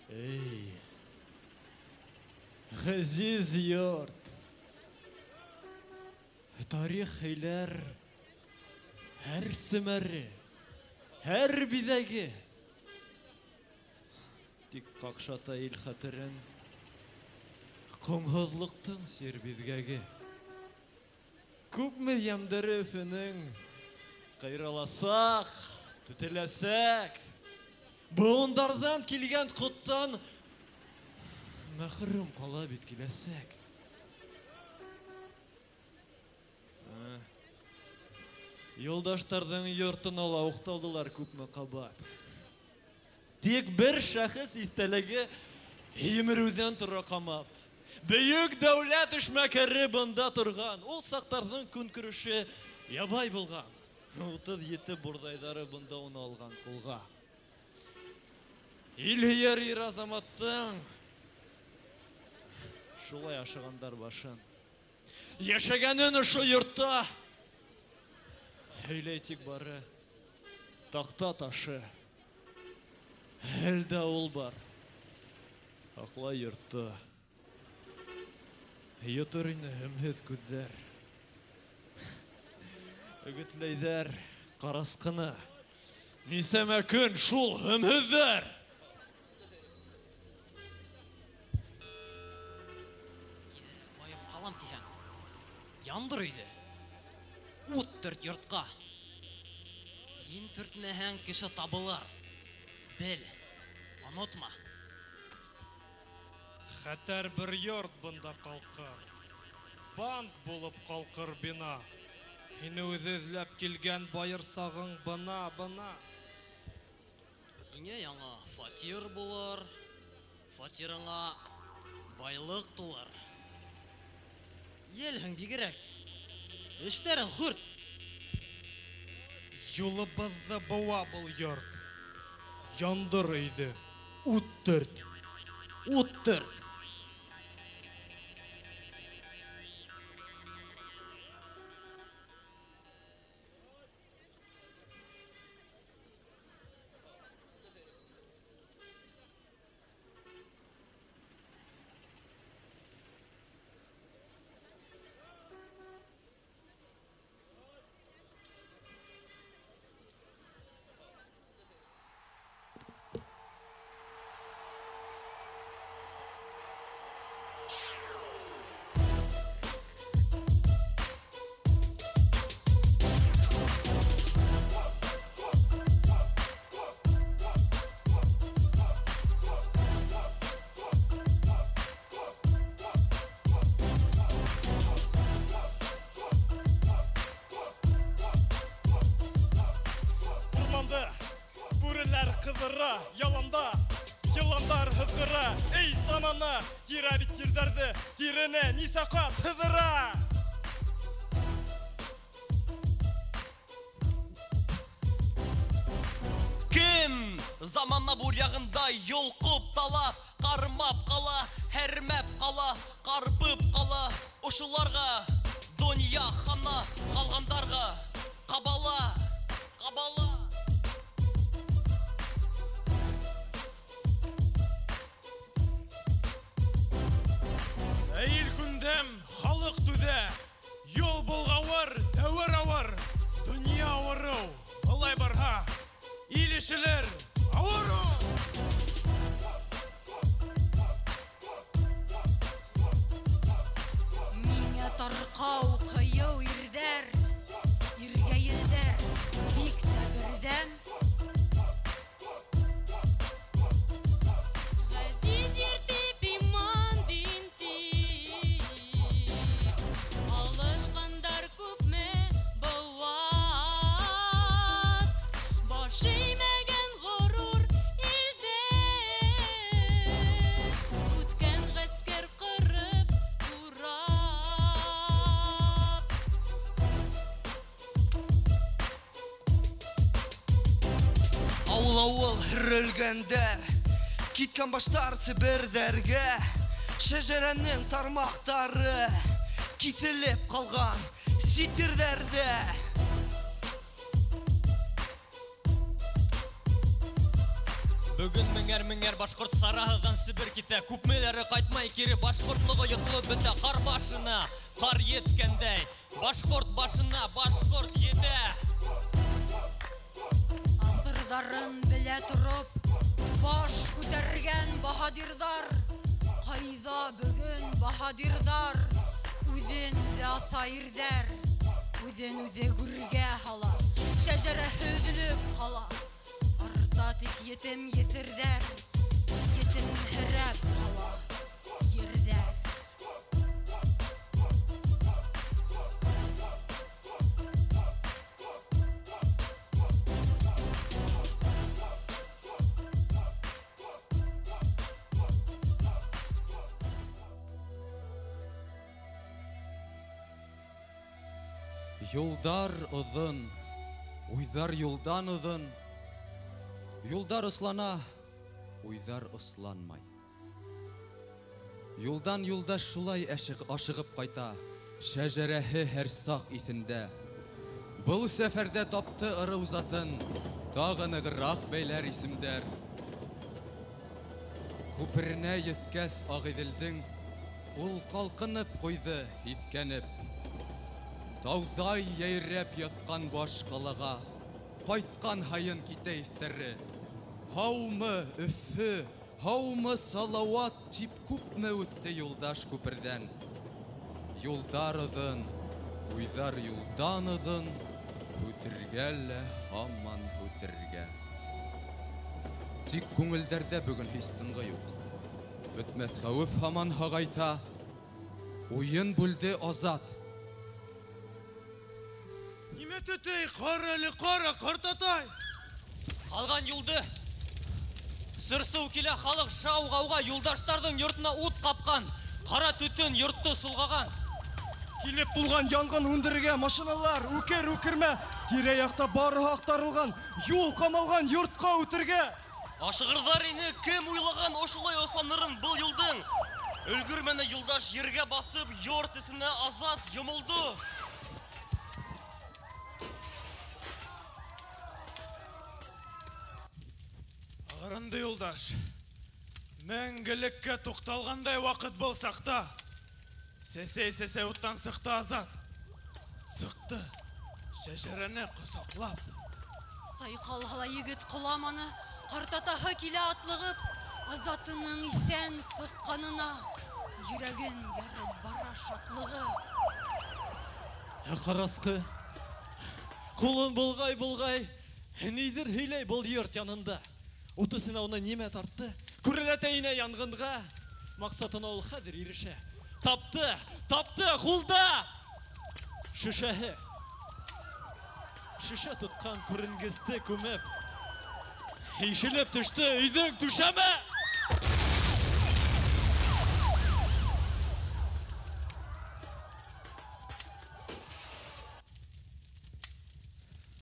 Ey, ғазиз йорт, тарих ейлер, әр сімәрі, әр бидәге, тик қақшата ел қатырын, құмғызлықтың сербізгәге. Күпме ямдары өфінің, қайраласақ, түтіләсәк, бұғындардан келген құттан мәхрүм қала бет келесек. Yoldaşlardan yurtun ola uqtалдылар күпме қабат. Тек бір шәхіс истәлігі еміруден тұра қамап. Бүйік дәулет үшмәкәрі бұнда тұрған. Ол сақтардың күн күріші ябай болған. 37 бұрдайдары бұнда оны алған қолға. Ил-ер ер азаматтың шулай ашығандар башын. Яшәгәнен ұшы йортта әйләйтік бары тақта ташы. Әлді ол бар ақла йортта. Йотыр ине өмһеҙ күҙҙәр. Өгөтләйҙәр ҡарасҡыны. Нисәмә көн шул өмһөҙҙәр. Yandır idi. Ут төрт йортқа. Ен түртмәһәң кеше табылыр. Бел, онотма. Хәтәр бір йорт бында қалқыр. Банк болып қалқыр бина. Һине үҙе эҙләп килгән байырсағың бына. Һиңә яңа фатир булыр. Фатирыңа байлык тулыр. Елһең бигерәк. Эштәрең хурт. Юлыбыҙҙы быуа был йорт. Яндыр иде. Ут төрт. Ут төрт. Бүреләр кыҙыра, яланда, йыландар һыҙғыра. Эй заманы, кира бит тирҙәрҙе, тирене нисаҡат һыҙыра. Кем заманна бур яғында йолҡоп талап, ҡармап ҡала, һәрмәп ҡала, ҡарпып ҡала. Ошоларға донъя хана, ҡалғандарға ҡабала. Әйел күндәм, халыҡ түҙә, йол болғауыр, тәүер ауыр. Донъя ауырыу, былай барһа, ил ишелер, ауырыу. Миңә тарҡау, ҡыйыу ирҙәр, иргә елдәр, бик тә берҙәм. Авыл рөлгәндәр, киткән баштар Себердәргә, шәҗәрәнең тармактары киселеп калган ситерләрдә. Бүген меңәр башкорт сарahыдан Себер китә. Күпмеләре кайтмай кире, башкортлыгы йотлып бетә. Кар башына кар еткәндәй, башкорт башына башкорт етә. Асырдарын белә торып, баш күтәргән баһадирдар. Кайда бүген баһадирдар? Үзе ата ирдәр, үзе гүргә һала. Шәҗәрәһе өҙөлөп кала. Арта тик етем есердәр, етем һәрәп кала ердәр. Юлдар ұҙын, уйҙар юлдан ұҙын. Юлдар ыслана, уйҙар ысланмай. Юлдан юлдаш шулай ашығып ҡайта, шәжәрәһе һәр саҡ иҫендә. Был сәфәрҙә тапты ырыу затын, тағы нығыраҡ бәйләр исемдәр. Күперенә еткәс Ағиҙелдең, ул ҡалҡынып ҡуйҙы, һиҫкәнеп. Тауҙай йәйрәп ятҡан баш ҡалаға, ҡайтҡан һайын китә иҫтәре. Һаумы, Өфө, һаумы, Салауат тип күпме үтте юлдаш күперҙән. Юлдар ыҙын, уйҙар юлдан ыҙын, һүтергә лә һаман һүтергә. Тик күңелдәрҙә бөгөн һис тынғы юҡ. Бөтмәҫ хәүеф һаман һағайта. Уйын бүлде Азат. Нимә төтәй, ҡара әле, ҡара, ҡартатай! Қалған юлды сырсыу килә, халыҡ шау-ғауға, юлдаштарҙың йортона ут ҡапҡан, ҡара төтөн йортто солғаған. Килеп булған янған һүндерергә машиналар, үкер-үкермә, тирә-яҡта барыһы аҡтарылған, юл ҡамалған йортҡа үтергә. Ашығырҙар ине, кем уйлаған ошолай осланырын был юлдың? Өлгөрмәне юлдаш ергә баҫып, йорт эсенә Азат йомолдо. Ағырынды юлдаш, мәңгелеккә туҡталғандай ваҡыт был саҡта. Сәсәй уттан сыҡты Азат. Сыҡты, шәжәрәне ҡосаҡлап. Сайҡалһа егет ҡоламаны, ҡартатаһы килә атлығып, Азатының иҫән сыҡҡанына йөрәген ярып бара шатлығы. Ҡарасҡы, ҡулын болғай, ниҙер һөйләй был йорт янында. Утысына уны нимә тартты? Күрәләтә инә янғынға. Маҡсатына ул хәҙер ирешә. Тапты, ҡулда! Шешәһе. Шешә тотҡан күренгесте күмеп. Ишелеп төштө өйҙөң түшәме!